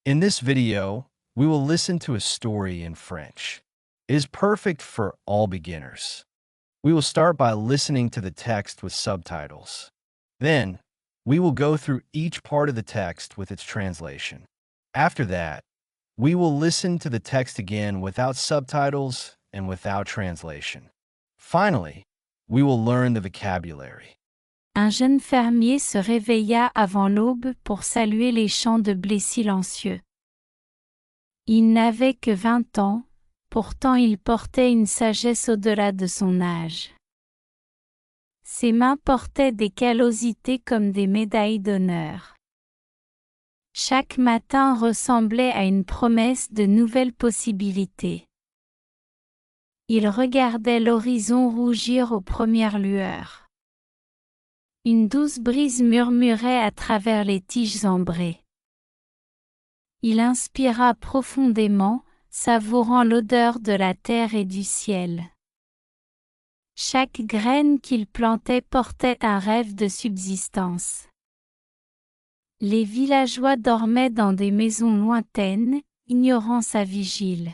In this video, we will listen to a story in French. It is perfect for all beginners. We will start by listening to the text with subtitles. Then, we will go through each part of the text with its translation. After that, we will listen to the text again without subtitles and without translation. Finally, we will learn the vocabulary. Un jeune fermier se réveilla avant l'aube pour saluer les champs de blé silencieux. Il n'avait que 20 ans, pourtant il portait une sagesse au-delà de son âge. Ses mains portaient des callosités comme des médailles d'honneur. Chaque matin ressemblait à une promesse de nouvelles possibilités. Il regardait l'horizon rougir aux premières lueurs. Une douce brise murmurait à travers les tiges ambrées. Il inspira profondément, savourant l'odeur de la terre et du ciel. Chaque graine qu'il plantait portait un rêve de subsistance. Les villageois dormaient dans des maisons lointaines, ignorant sa vigile.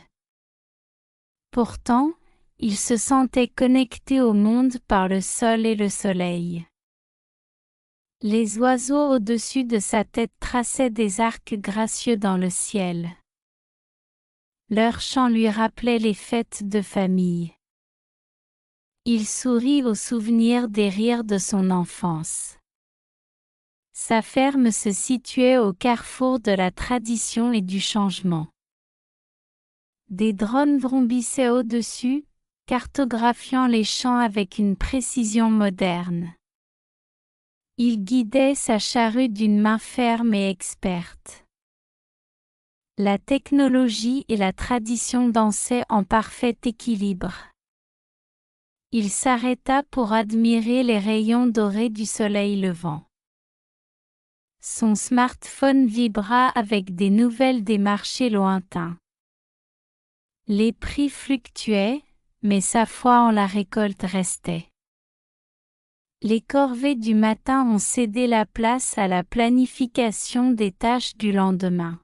Pourtant, il se sentait connecté au monde par le sol et le soleil. Les oiseaux au-dessus de sa tête traçaient des arcs gracieux dans le ciel. Leur chant lui rappelait les fêtes de famille. Il sourit au souvenir des rires de son enfance. Sa ferme se situait au carrefour de la tradition et du changement. Des drones vrombissaient au-dessus, cartographiant les champs avec une précision moderne. Il guidait sa charrue d'une main ferme et experte. La technologie et la tradition dansaient en parfait équilibre. Il s'arrêta pour admirer les rayons dorés du soleil levant. Son smartphone vibra avec des nouvelles des marchés lointains. Les prix fluctuaient, mais sa foi en la récolte restait. Les corvées du matin ont cédé la place à la planification des tâches du lendemain.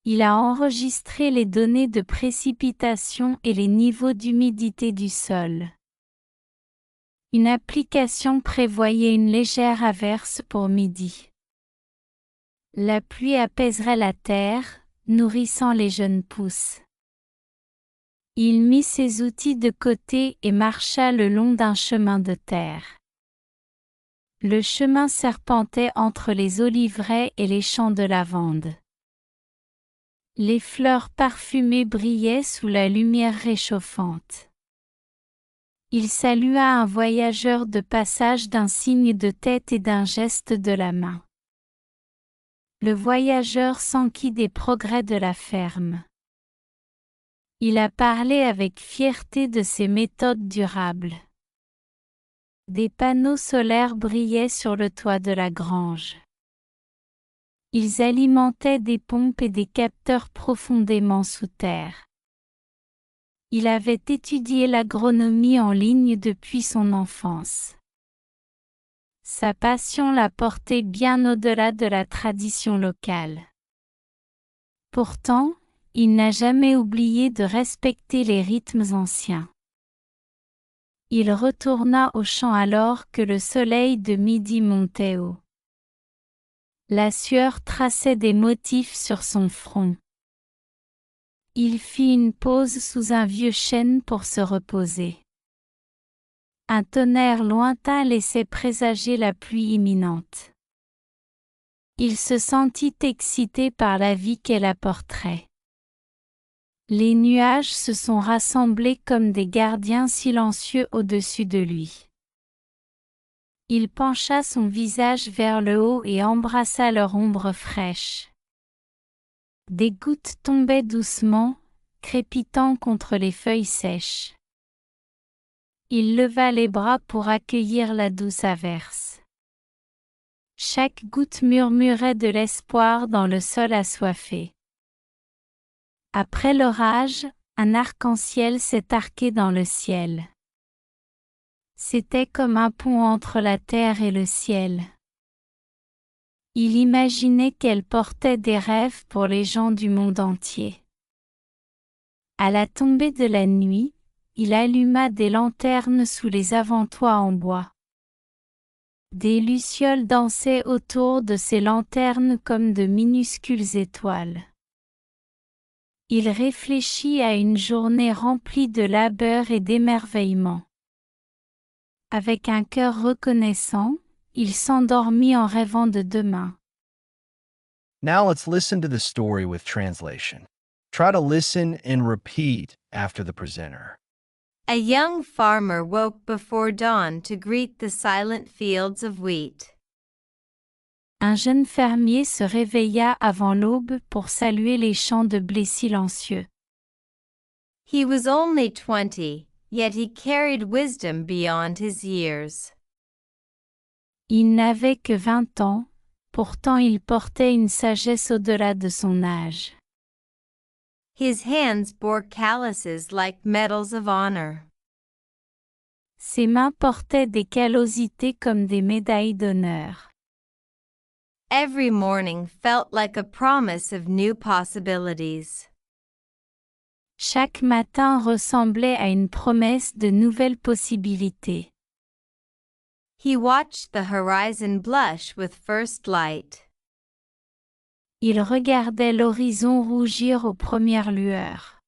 Il a enregistré les données de précipitation et les niveaux d'humidité du sol. Une application prévoyait une légère averse pour midi. La pluie apaiserait la terre, nourrissant les jeunes pousses. Il mit ses outils de côté et marcha le long d'un chemin de terre. Le chemin serpentait entre les oliveraies et les champs de lavande. Les fleurs parfumées brillaient sous la lumière réchauffante. Il salua un voyageur de passage d'un signe de tête et d'un geste de la main. Le voyageur s'enquit des progrès de la ferme. Il a parlé avec fierté de ses méthodes durables. Des panneaux solaires brillaient sur le toit de la grange. Ils alimentaient des pompes et des capteurs profondément sous terre. Il avait étudié l'agronomie en ligne depuis son enfance. Sa passion l'a porté bien au-delà de la tradition locale. Pourtant, il n'a jamais oublié de respecter les rythmes anciens. Il retourna au champ alors que le soleil de midi montait haut. La sueur traçait des motifs sur son front. Il fit une pause sous un vieux chêne pour se reposer. Un tonnerre lointain laissait présager la pluie imminente. Il se sentit excité par la vie qu'elle apporterait. Les nuages se sont rassemblés comme des gardiens silencieux au-dessus de lui. Il pencha son visage vers le haut et embrassa leur ombre fraîche. Des gouttes tombaient doucement, crépitant contre les feuilles sèches. Il leva les bras pour accueillir la douce averse. Chaque goutte murmurait de l'espoir dans le sol assoiffé. Après l'orage, un arc-en-ciel s'est arqué dans le ciel. C'était comme un pont entre la terre et le ciel. Il imaginait qu'elle portait des rêves pour les gens du monde entier. À la tombée de la nuit, il alluma des lanternes sous les avant-toits en bois. Des lucioles dansaient autour de ces lanternes comme de minuscules étoiles. Il réfléchit à une journée remplie de labeur et d'émerveillement. Avec un cœur reconnaissant, il s'endormit en rêvant de demain. Now let's listen to the story with translation. Try to listen and repeat after the presenter. A young farmer woke before dawn to greet the silent fields of wheat. Un jeune fermier se réveilla avant l'aube pour saluer les champs de blé silencieux. He was only 20, yet he carried wisdom beyond his years. Il n'avait que 20 ans, pourtant il portait une sagesse au-delà de son âge. His hands bore calluses like medals of honor. Ses mains portaient des callosités comme des médailles d'honneur. Every morning felt like a promise of new possibilities. Chaque matin ressemblait à une promesse de nouvelles possibilités. He watched the horizon blush with first light. Il regardait l'horizon rougir aux premières lueurs.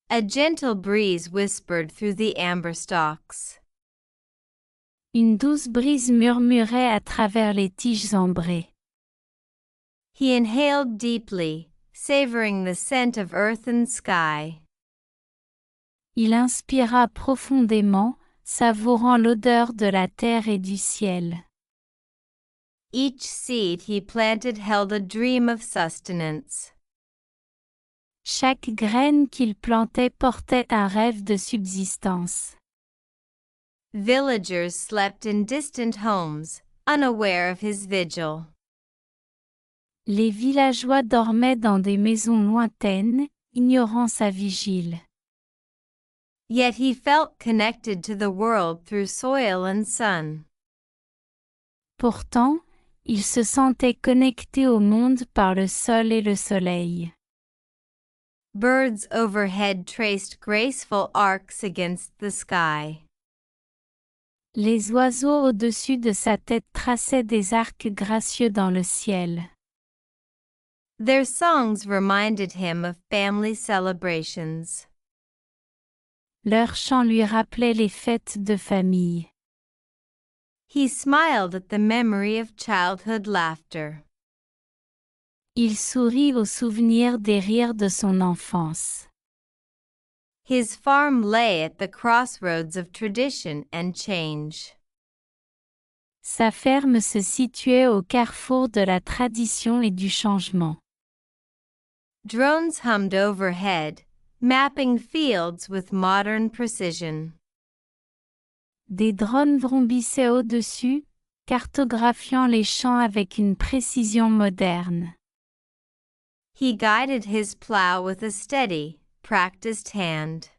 A gentle breeze whispered through the amber stalks. Une douce brise murmurait à travers les tiges ambrées. He inhaled deeply, savoring the scent of earth and sky. Il inspira profondément, savourant l'odeur de la terre et du ciel. Each seed he planted held a dream of sustenance. Chaque graine qu'il plantait portait un rêve de subsistance. Villagers slept in distant homes, unaware of his vigil. Les villageois dormaient dans des maisons lointaines, ignorant sa vigile. Yet he felt connected to the world through soil and sun. Pourtant, il se sentait connecté au monde par le sol et le soleil. Birds overhead traced graceful arcs against the sky. Les oiseaux au-dessus de sa tête traçaient des arcs gracieux dans le ciel. Their songs reminded him of family celebrations. Leurs chants lui rappelaient les fêtes de famille. He smiled at the memory of childhood laughter. Il sourit au souvenir des rires de son enfance. His farm lay at the crossroads of tradition and change. Sa ferme se situait au carrefour de la tradition et du changement. Drones hummed overhead, mapping fields with modern precision. Des drones vrombissaient au-dessus, cartographiant les champs avec une précision moderne. He guided his plow with a steady, practiced hand.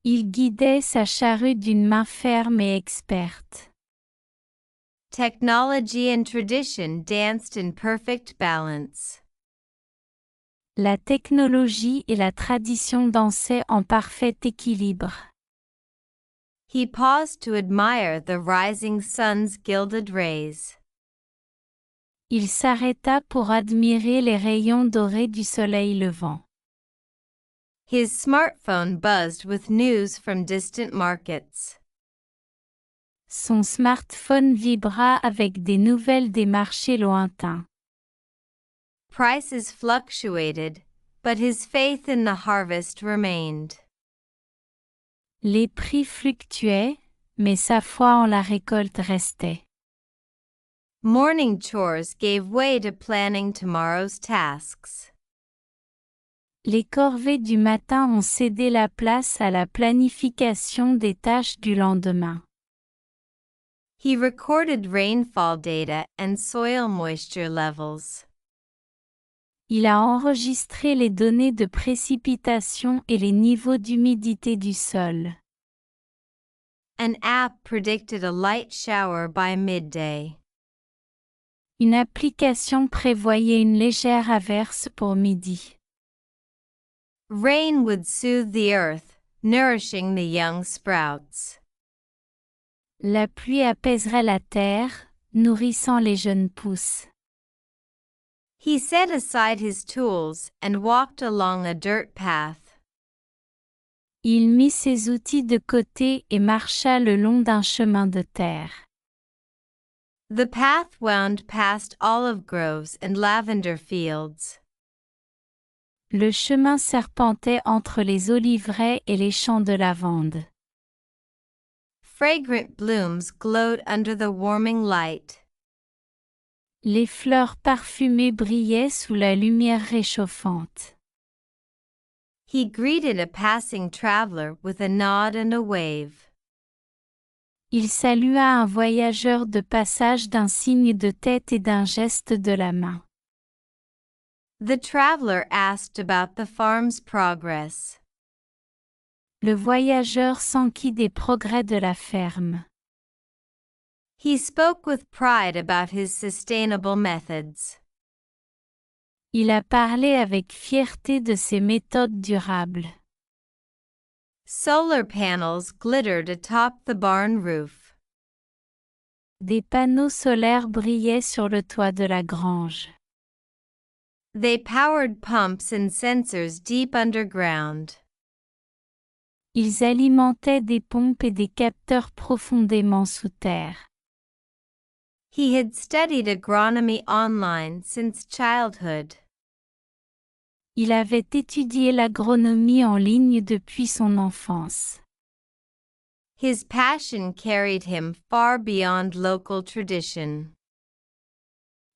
Il guidait sa charrue d'une main ferme et experte. Technology and tradition danced in perfect balance. La technologie et la tradition dansaient en parfait équilibre. He paused to admire the rising sun's gilded rays. Il s'arrêta pour admirer les rayons dorés du soleil levant. His smartphone buzzed with news from distant markets. Son smartphone vibra avec des nouvelles des marchés lointains. Prices fluctuated, but his faith in the harvest remained. Les prix fluctuaient, mais sa foi en la récolte restait. Morning chores gave way to planning tomorrow's tasks. Les corvées du matin ont cédé la place à la planification des tâches du lendemain. He recorded rainfall data and soil moisture levels. Il a enregistré les données de précipitation et les niveaux d'humidité du sol. An app predicted a light shower by midday. Une application prévoyait une légère averse pour midi. Rain would soothe the earth, nourishing the young sprouts. La pluie apaiserait la terre, nourrissant les jeunes pousses. He set aside his tools and walked along a dirt path. Il mit ses outils de côté et marcha le long d'un chemin de terre. The path wound past olive groves and lavender fields. Le chemin serpentait entre les oliveraies et les champs de lavande. Fragrant blooms glowed under the warming light. Les fleurs parfumées brillaient sous la lumière réchauffante. He greeted a passing traveler with a nod and a wave. Il salua un voyageur de passage d'un signe de tête et d'un geste de la main. The traveler asked about the farm's progress. Le voyageur s'enquit des progrès de la ferme. He spoke with pride about his sustainable methods. Il a parlé avec fierté de ses méthodes durables. Solar panels glittered atop the barn roof. Des panneaux solaires brillaient sur le toit de la grange. They powered pumps and sensors deep underground. Ils alimentaient des pompes et des capteurs profondément sous terre. He had studied agronomy online since childhood. Il avait étudié l'agronomie en ligne depuis son enfance. His passion carried him far beyond local tradition.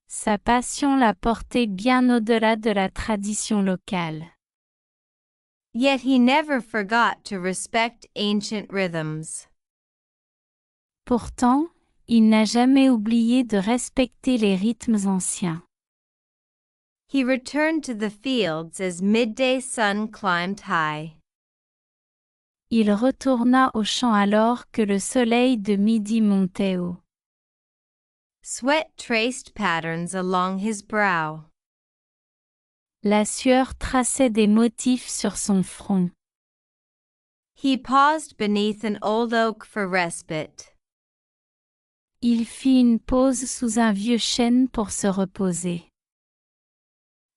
Sa passion l'a porté bien au-delà de la tradition locale. Yet he never forgot to respect ancient rhythms. Pourtant, il n'a jamais oublié de respecter les rythmes anciens. He returned to the fields as midday sun climbed high. Il retourna au champ alors que le soleil de midi montait haut. Sweat traced patterns along his brow. La sueur traçait des motifs sur son front. He paused beneath an old oak for respite. Il fit une pause sous un vieux chêne pour se reposer.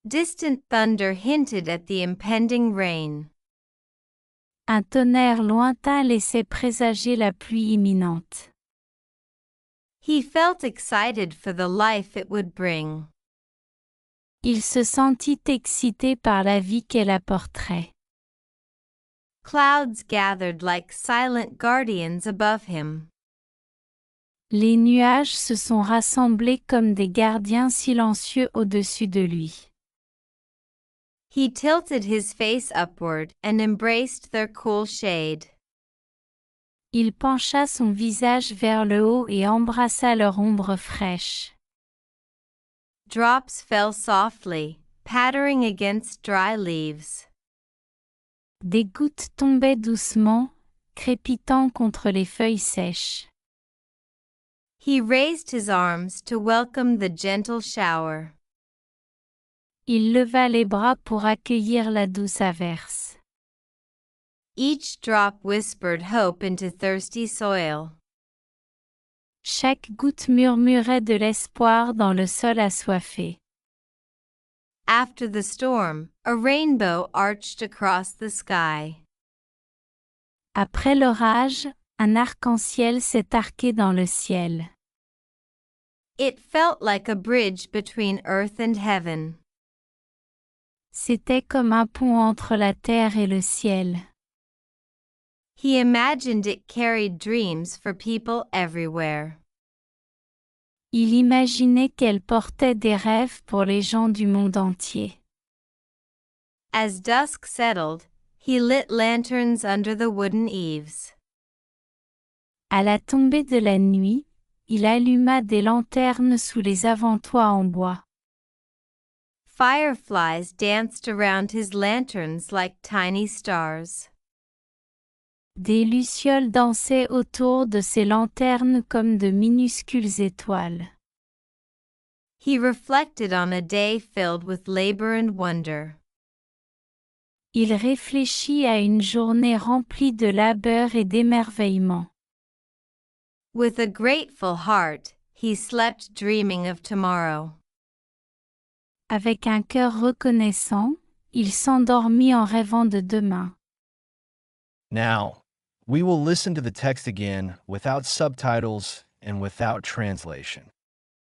Distant thunder hinted at the impending rain. Un tonnerre lointain laissait présager la pluie imminente. He felt excited for the life it would bring. Il se sentit excité par la vie qu'elle apporterait. Clouds gathered like silent guardians above him. Les nuages se sont rassemblés comme des gardiens silencieux au-dessus de lui. He tilted his face upward and embraced their cool shade. Il pencha son visage vers le haut et embrassa leur ombre fraîche. Drops fell softly, pattering against dry leaves. Des gouttes tombaient doucement, crépitant contre les feuilles sèches. He raised his arms to welcome the gentle shower. Il leva les bras pour accueillir la douce averse. Each drop whispered hope into thirsty soil. Chaque goutte murmurait de l'espoir dans le sol assoiffé. After the storm, a rainbow arched across the sky. Après l'orage, un arc-en-ciel s'est arqué dans le ciel. It felt like a bridge between earth and heaven. C'était comme un pont entre la terre et le ciel. He imagined it carried dreams for people everywhere. Il imaginait qu'elle portait des rêves pour les gens du monde entier. As dusk settled, he lit lanterns under the wooden eaves. À la tombée de la nuit, il alluma des lanternes sous les avant-toits en bois. Fireflies danced around his lanterns like tiny stars. Des lucioles dansaient autour de ses lanternes comme de minuscules étoiles. He reflected on a day filled with labor and wonder. Il réfléchit à une journée remplie de labeur et d'émerveillement. With a grateful heart, he slept dreaming of tomorrow. Avec un cœur reconnaissant, il s'endormit en rêvant de demain. Now, we will listen to the text again without subtitles and without translation.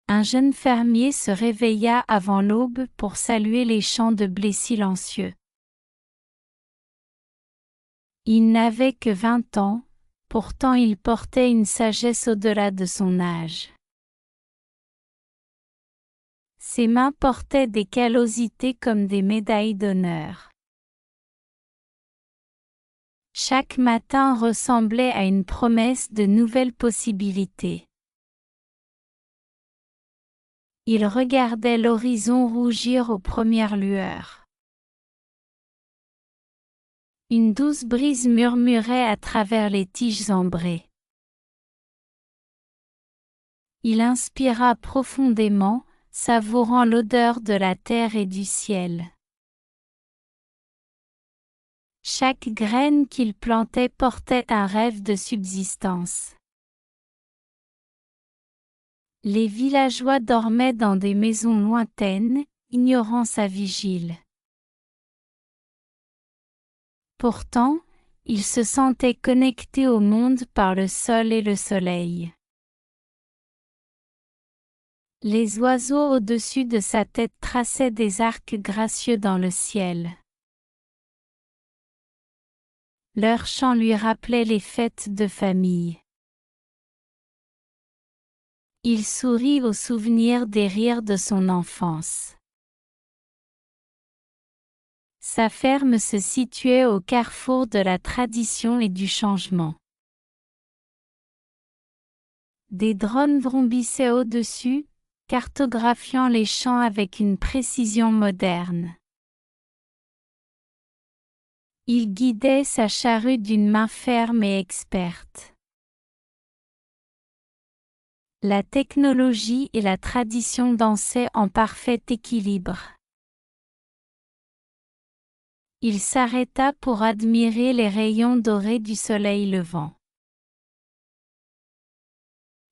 Un jeune fermier se réveilla avant l'aube pour saluer les champs de blé silencieux. Il n'avait que 20 ans, pourtant il portait une sagesse au-delà de son âge. Ses mains portaient des callosités comme des médailles d'honneur. Chaque matin ressemblait à une promesse de nouvelles possibilités. Il regardait l'horizon rougir aux premières lueurs. Une douce brise murmurait à travers les tiges ambrées. Il inspira profondément, savourant l'odeur de la terre et du ciel. Chaque graine qu'il plantait portait un rêve de subsistance. Les villageois dormaient dans des maisons lointaines, ignorant sa vigile. Pourtant, il se sentait connecté au monde par le sol et le soleil. Les oiseaux au-dessus de sa tête traçaient des arcs gracieux dans le ciel. Leur chant lui rappelait les fêtes de famille. Il sourit au souvenir des rires de son enfance. Sa ferme se situait au carrefour de la tradition et du changement. Des drones vrombissaient au-dessus, cartographiant les champs avec une précision moderne. Il guidait sa charrue d'une main ferme et experte. La technologie et la tradition dansaient en parfait équilibre. Il s'arrêta pour admirer les rayons dorés du soleil levant.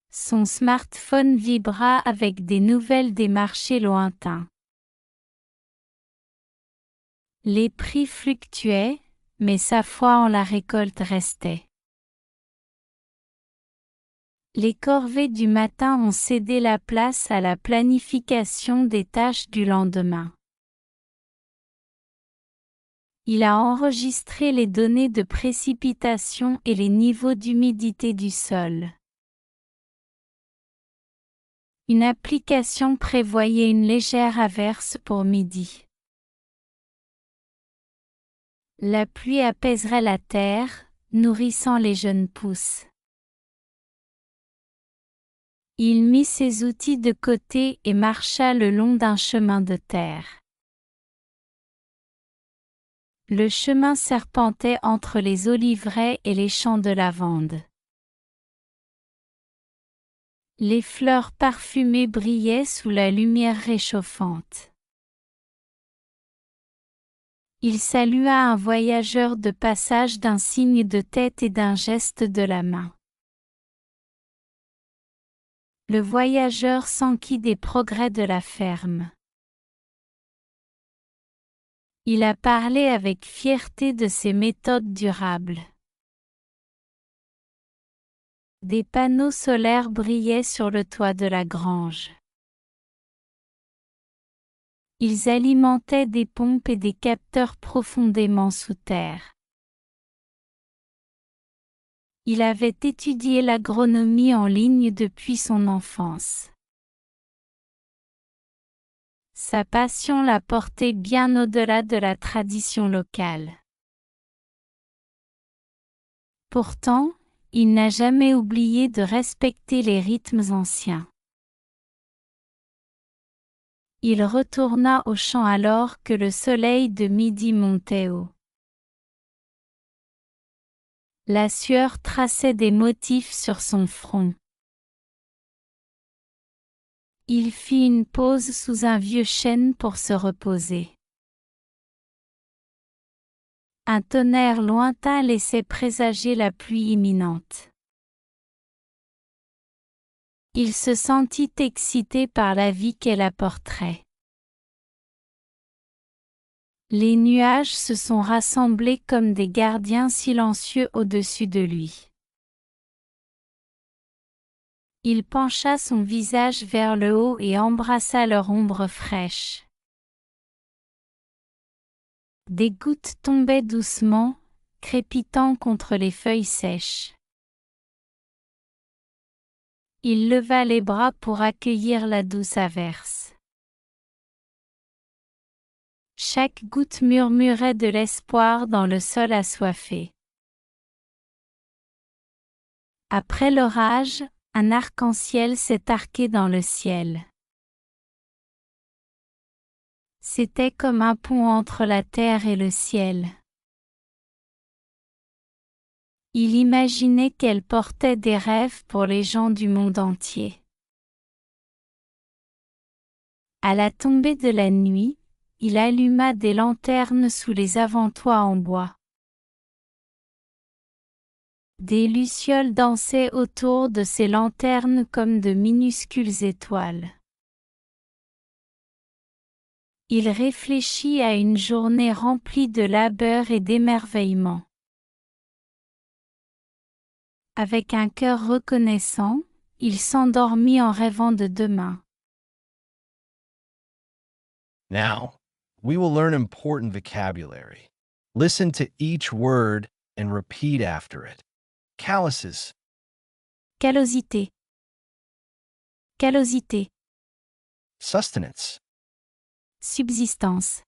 Son smartphone vibra avec des nouvelles des marchés lointains. Les prix fluctuaient, mais sa foi en la récolte restait. Les corvées du matin ont cédé la place à la planification des tâches du lendemain. Il a enregistré les données de précipitation et les niveaux d'humidité du sol. Une application prévoyait une légère averse pour midi. La pluie apaiserait la terre, nourrissant les jeunes pousses. Il mit ses outils de côté et marcha le long d'un chemin de terre. Le chemin serpentait entre les oliveraies et les champs de lavande. Les fleurs parfumées brillaient sous la lumière réchauffante. Il salua un voyageur de passage d'un signe de tête et d'un geste de la main. Le voyageur s'enquit des progrès de la ferme. Il a parlé avec fierté de ses méthodes durables. Des panneaux solaires brillaient sur le toit de la grange. Ils alimentaient des pompes et des capteurs profondément sous terre. Il avait étudié l'agronomie en ligne depuis son enfance. Sa passion l'a porté bien au-delà de la tradition locale. Pourtant, il n'a jamais oublié de respecter les rythmes anciens. Il retourna au champ alors que le soleil de midi montait haut. La sueur traçait des motifs sur son front. Il fit une pause sous un vieux chêne pour se reposer. Un tonnerre lointain laissait présager la pluie imminente. Il se sentit excité par la vie qu'elle apporterait. Les nuages se sont rassemblés comme des gardiens silencieux au-dessus de lui. Il pencha son visage vers le haut et embrassa leur ombre fraîche. Des gouttes tombaient doucement, crépitant contre les feuilles sèches. Il leva les bras pour accueillir la douce averse. Chaque goutte murmurait de l'espoir dans le sol assoiffé. Après l'orage, un arc-en-ciel s'est arqué dans le ciel. C'était comme un pont entre la terre et le ciel. Il imaginait qu'elle portait des rêves pour les gens du monde entier. À la tombée de la nuit, il alluma des lanternes sous les avant-toits en bois. Des lucioles dansaient autour de ces lanternes comme de minuscules étoiles. Il réfléchit à une journée remplie de labeur et d'émerveillement. Avec un cœur reconnaissant, il s'endormit en rêvant de demain. Now, we will learn important vocabulary. Listen to each word and repeat after it. Calluses, Callosité. Callosité. sustenance, Subsistance.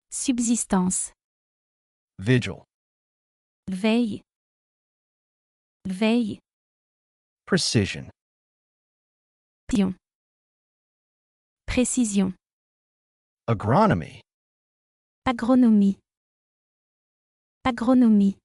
Subsistance. vigil, Veille. Veille. precision, Pion. Précision. agronomy, Agronomie. Agronomie.